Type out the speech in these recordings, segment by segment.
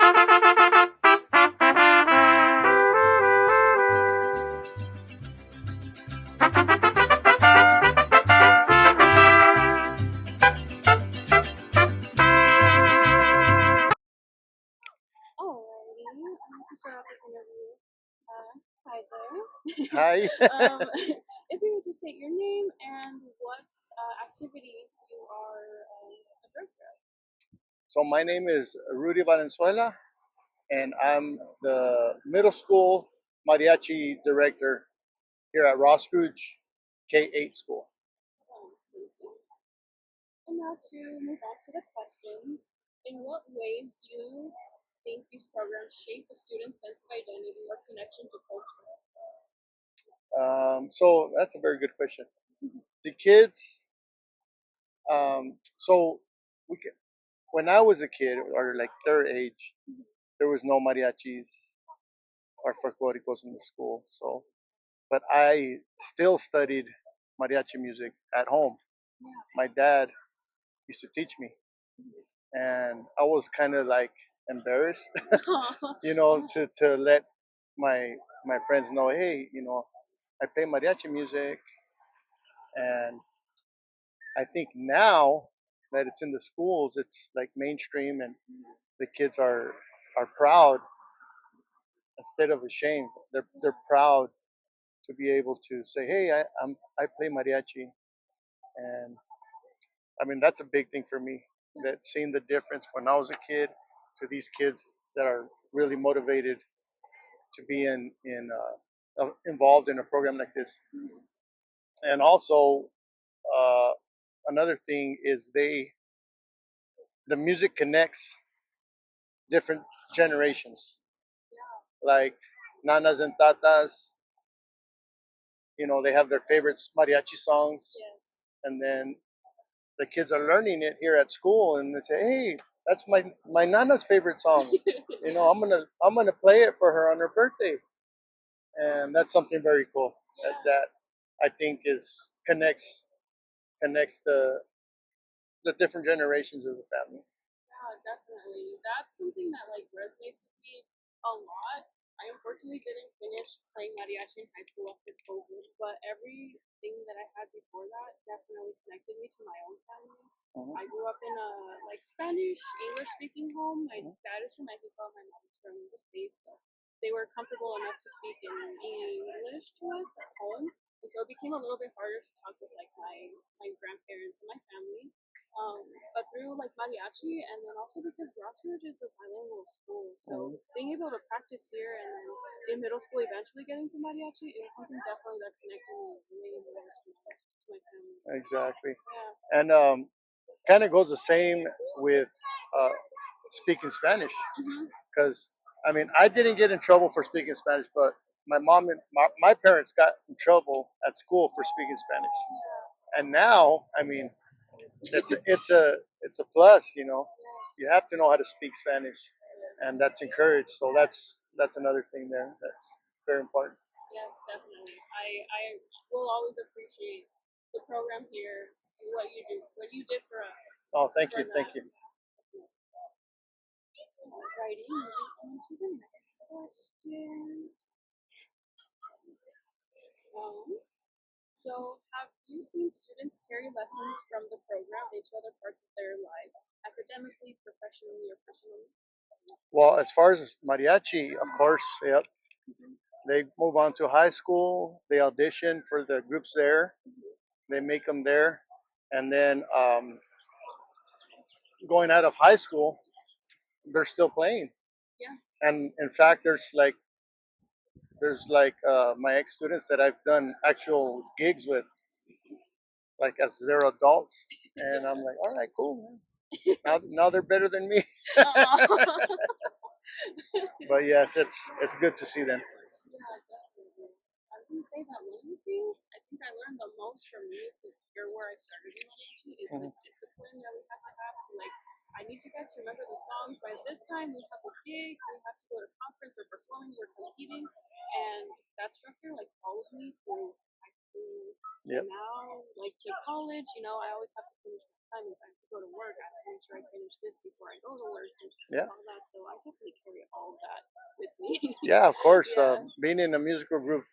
Alrighty, to start off this interview, hi there. Hi. If you would just state your name and what activity you are a director of. So my name is Rudy Valenzuela, and I'm the middle school mariachi director here at Ross Scrooge K-8 school. So, thank you. And now to move on to the questions. In what ways do you think these programs shape the student's sense of identity or connection to culture? So that's a very good question. The kids, so we can, when I was a kid, or like their age, there was no mariachis or folclóricos in the school. So, but I still studied mariachi music at home. My dad used to teach me, and I was kind of like embarrassed, to let my friends know, hey, I play mariachi music, and I think now that it's in the schools, it's like mainstream, and the kids are proud instead of ashamed. They're proud to be able to say, hey, I play mariachi, and I mean that's a big thing for me. That seeing the difference when I was a kid to these kids that are really motivated to be involved in a program like this. And also uh, another thing is the music connects different generations, like nanas and tatas. They have their favorite mariachi songs, Yes. and then the kids are learning it here at school, and they say, hey, that's my nana's favorite song. I'm gonna play it for her on her birthday, and that's something very cool that I think is connects the different generations of the family. Yeah, definitely. That's something that like resonates with me a lot. I unfortunately didn't finish playing mariachi in high school after COVID, but everything that I had before that definitely connected me to my own family. Mhm. I grew up in a like Spanish, English speaking home. My Mhm. dad is from Mexico, my mom's from the States, so they were comfortable enough to speak in English to us at home. And so it became a little bit harder to talk with like my grandparents and my family. But through like mariachi, and then also because Rossridge is a bilingual school, so Mhm. being able to practice here and then in middle school eventually getting to mariachi, it was something definitely that connected me way more to my family. Exactly, Yeah. and kind of goes the same with uh, speaking Spanish, Mm-hmm. because I mean I didn't get in trouble for speaking Spanish, but my mom and my parents got in trouble at school for speaking Spanish, and now I mean it's a plus. You Yes. have to know how to speak Spanish, and that's encouraged. So that's another thing there that's very important. Yes, definitely. I will always appreciate the program here and what you do, what you did for us. Oh, thank For you, thank that. you. Alrighty, moving on to the next question. Um, so, have you seen students carry lessons from the program into other parts of their lives, academically, professionally, or personally? Well, as far as mariachi, of course, yep. Mm-hmm. They move on to high school. They audition for the groups there. They make them there, and then going out of high school, they're still playing. Yeah. And in fact, there's like my ex students that I've done actual gigs with, like as they're adults, and I'm like, all right, cool. Man. Now they're better than me. But yes, it's good to see them. Yeah, definitely. I was gonna say that one of the things I think I learned the most from you, because you're where I started in Malachi, is the Mhm. discipline that we have to have to like. I need you guys to remember the songs by this time. We have a gig. We have to go to conference. We're performing. We're competing, and that structure like followed me through high school. Yep. And now, like to college, I always have to finish my assignments. I have to go to work. I have to make sure I finish this before I go to work and Yeah. all that. So I definitely carry all of that with me. Yeah, of course. Yeah. Being in a musical group,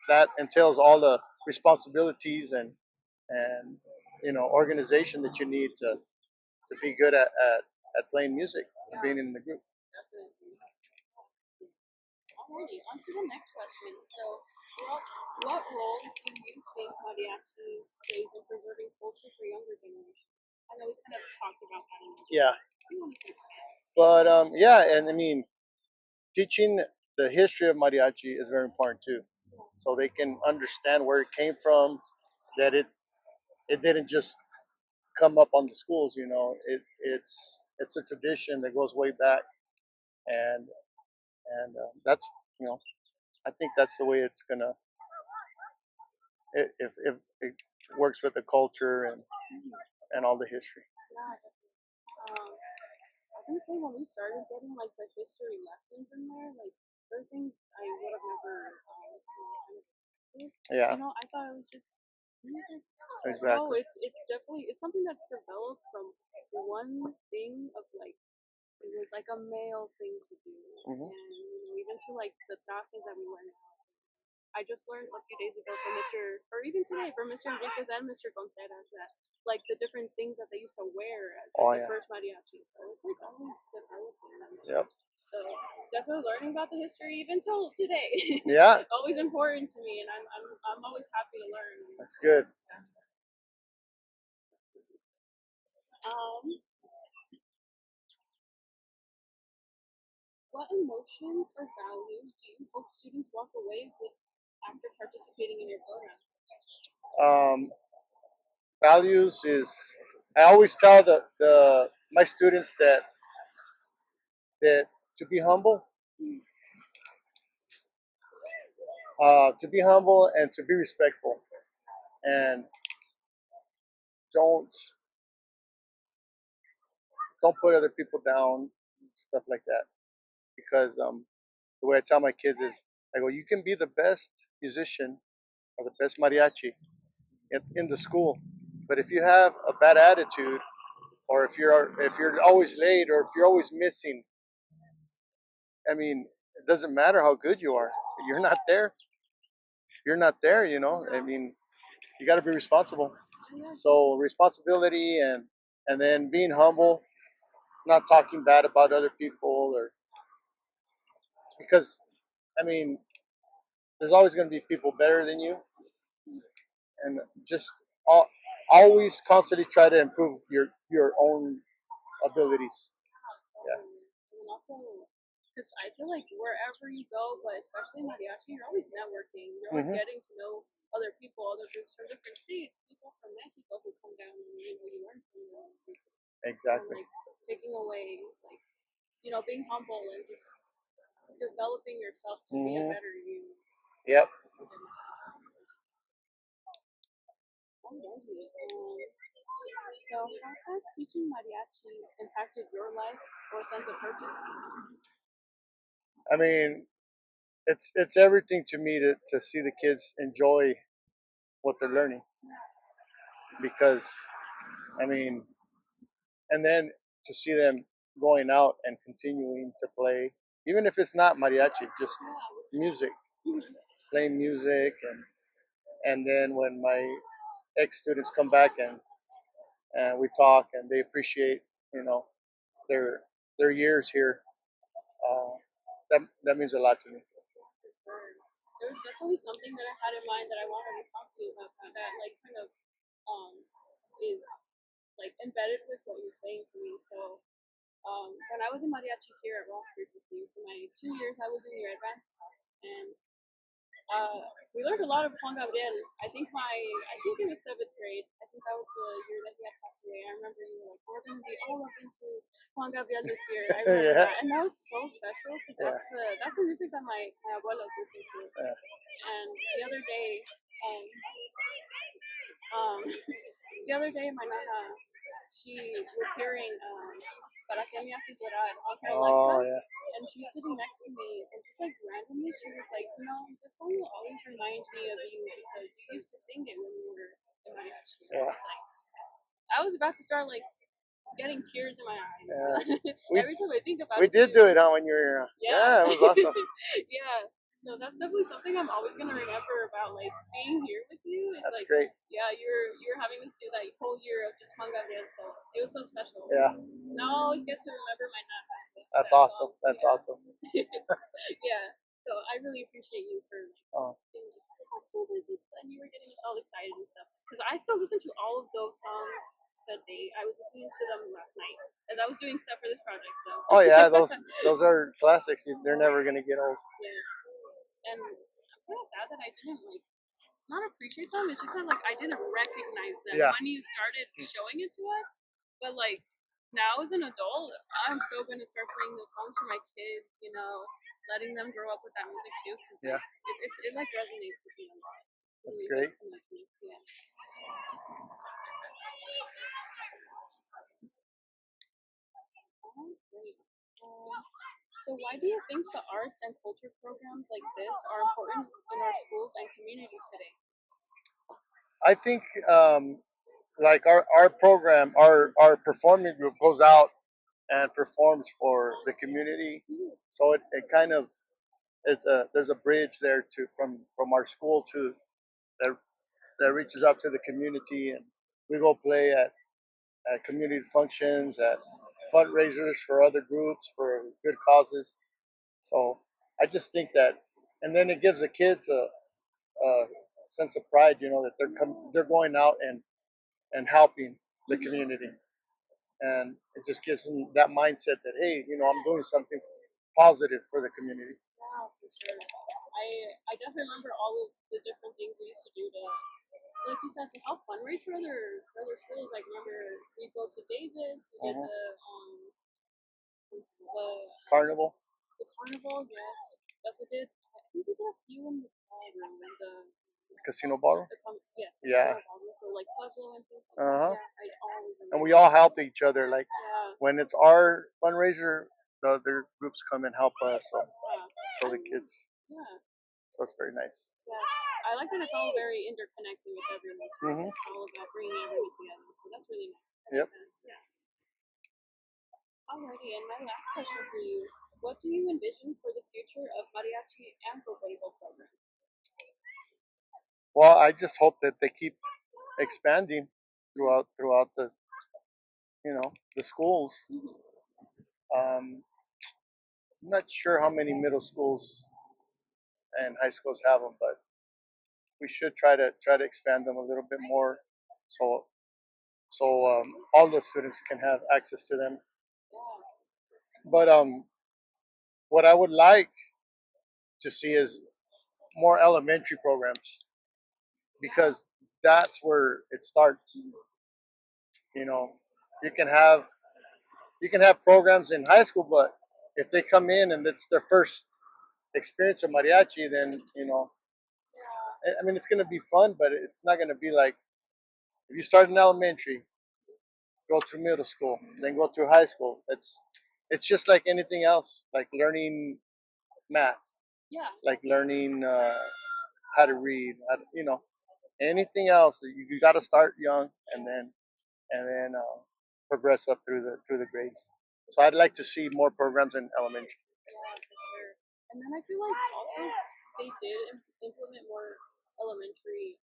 that entails all the responsibilities and organization that you need to be good at playing music, Yeah, being in the group. definitely. Alrighty, on to the next question. So, what role do you think mariachi plays in preserving culture for younger generations? I know we kind of talked about that a little bit. Yeah, Do you want to expand? but yeah, and I mean, teaching the history of mariachi is very important too, Yes. so they can understand where it came from. That it didn't just come up on the schools. It's a tradition that goes way back, and that's you know I think that's the way it's gonna if it works with the culture and all the history. Yeah, definitely. I was gonna say when we started getting like the history lessons in there, like there are things I would have never kind of expected. Yeah, I thought it was just music, but no, exactly. it's definitely it's something that's developed from one thing of like it was like a male thing to do, Hmm. and even to like the trajes that we wear now. I just learned a few days ago from Mr. or even today from Mr. Enriquez and Mr. Contreras that like the different things that they used to wear as Oh the yeah. first mariachi. So it's like always developing. Yep. So definitely learning about the history even till today. Yeah, Always important to me, and I'm always happy to learn. that's good. Um, what emotions or values do you hope students walk away with after participating in your program? Um, Values is I always tell the my students that to be humble, and to be respectful, and don't don't put other people down, stuff like that. Because the way I tell my kids is, I go, you can be the best musician or the best mariachi in the school, but if you have a bad attitude, or if you're always late, or if you're always missing, I mean, it doesn't matter how good you are. You're not there. You're not there. I mean, you got to be responsible. So responsibility and then being humble, not talking bad about other people, or because I mean, there's always going to be people better than you, and just always constantly try to improve your own abilities. Yeah. And then also, because I feel like wherever you go, but especially in mariachi, you're always networking. You're always Hmm. getting to know other people, other groups from different states, people from Mexico who come down and you learn from them. So Exactly. like taking away like being humble and just developing yourself to be a Hmm. better you. Yep. That's a good message. Alrighty. So how has teaching mariachi impacted your life or sense of purpose? I mean, it's everything to me to see the kids enjoy what they're learning, because I mean, and then to see them going out and continuing to play, even if it's not mariachi, just music, playing music, and then when my ex students come back and we talk and they appreciate you know their their years here, uh, that means a lot to me. For sure. There was definitely something that I had in mind that I wanted to talk to you about that like kind of um is like embedded with what you're saying to me. So when I was in mariachi here at Ross Creek with you for my 2 years, I was in your advanced class, and we learned a lot of Juan Gabriel. I think in the seventh grade, I think that was the year that he had passed away. I remember you were like, we're going to be all up into Juan Gabriel this year. I remember Yeah, that, and that was so special because yeah, that's the music that my abuelas listen to. yeah. And um, the other day, my nana, she was hearing. para que me haces llorar on her Alexa. Oh yeah. And she's sitting next to me, and just like randomly, she was like, you know, this song will always remind me of you because you used to sing it when we were in mariachi. Yeah. I was about to start like getting tears in my eyes. We Every time I think about we it. did do it, huh? When you were yeah, it was awesome. Yeah. So that's definitely something I'm always gonna remember about like being here with you. It's That's like great. yeah, you're having us do that whole year of just Juan Gabriel, so it was so special. Yeah. Now I always get to remember my nana. That's that awesome. song. That's Yeah. awesome. Yeah. So I really appreciate you for like Oh, being like, let's do this, and you were getting us all excited and stuff. Because I still listen to all of those songs to that day. I was listening to them last night as I was doing stuff for this project. So. oh yeah, those are classics. They're never gonna get old. Yeah. And I'm kind of sad that I didn't like not appreciate them. It's just that like I didn't recognize them Yeah. when you started showing it to us. But like now as an adult, I'm so gonna start playing those songs for my kids. You know, letting them grow up with that music too. Cause Yeah. it like resonates with me a lot. That's great. Yeah. Great. So why do you think the arts and culture programs like this are important in our schools and communities today? I think like our program, our performing group goes out and performs for the community. So it kind of there's a bridge there to from our school to that that reaches out to the community, and we go play at community functions, at fundraisers for other groups for good causes. So I just think that, and then it gives the kids a sense of pride, you know, that they're going out and helping the community, and it just gives them that mindset that hey, you know, I'm doing something positive for the community. Yeah, for sure. I definitely remember all of the different things we used to do to, like you said, to help fundraise for other schools. Like remember we go to Davis, we did the Carnival. the carnival. Yes, that's what did. I think we did a few in the ballroom, Casino ballroom. Yes, Yeah. ballroom for like Pueblo and things like Uh-huh. that. Yeah, I always remember. And we all help each other. Like Yeah. when it's our fundraiser, the other groups come and help us. So the kids. Yeah. So it's very nice. Yes, I like that it's all very interconnected with everyone. Mm-hmm. It's all about bringing everyone together. So that's really nice. Yep. Yeah. Alrighty, and my last question for you: what do you envision for the future of mariachi and folklorico programs? Well, I just hope that they keep expanding throughout the the schools. I'm not sure how many middle schools and high schools have them, but we should try to expand them a little bit more, so all the students can have access to them. But what I would like to see is more elementary programs because that's where it starts. You know, you can have programs in high school, but if they come in and it's their first experience of mariachi, then I mean, it's going to be fun, but it's not going to be like if you start in elementary, go to middle school, then go to high school. It's just like anything else, like learning math, like learning how to read, anything else. You got to start young and then progress up through the grades. So I'd like to see more programs in elementary. Yeah, for sure. And then I feel like also they did implement more elementary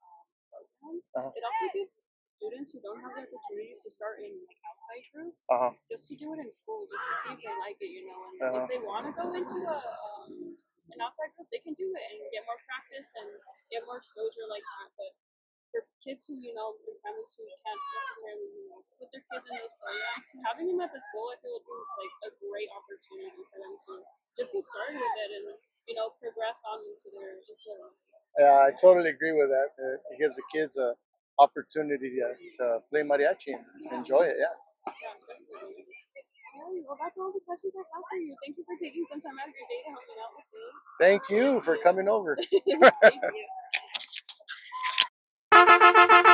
programs. It also gives students who don't have the opportunities to start in like outside groups just to do it in school, just to see if they like it, you know. And if they want to go into an outside group, they can do it and get more practice and get more exposure like that. But for kids who, and families who can't necessarily, put their kids in those programs, having them at the school, I feel would be like a great opportunity for them to just get started with it and, progress on into their life. Yeah, I totally agree with that. It gives the kids a opportunity to play mariachi and enjoy it. Yeah. Yeah, definitely. Alright, well, that's all the questions I have for you. Thank you for taking some time out of your day to help me out with this. Thank you for coming over. Thank you.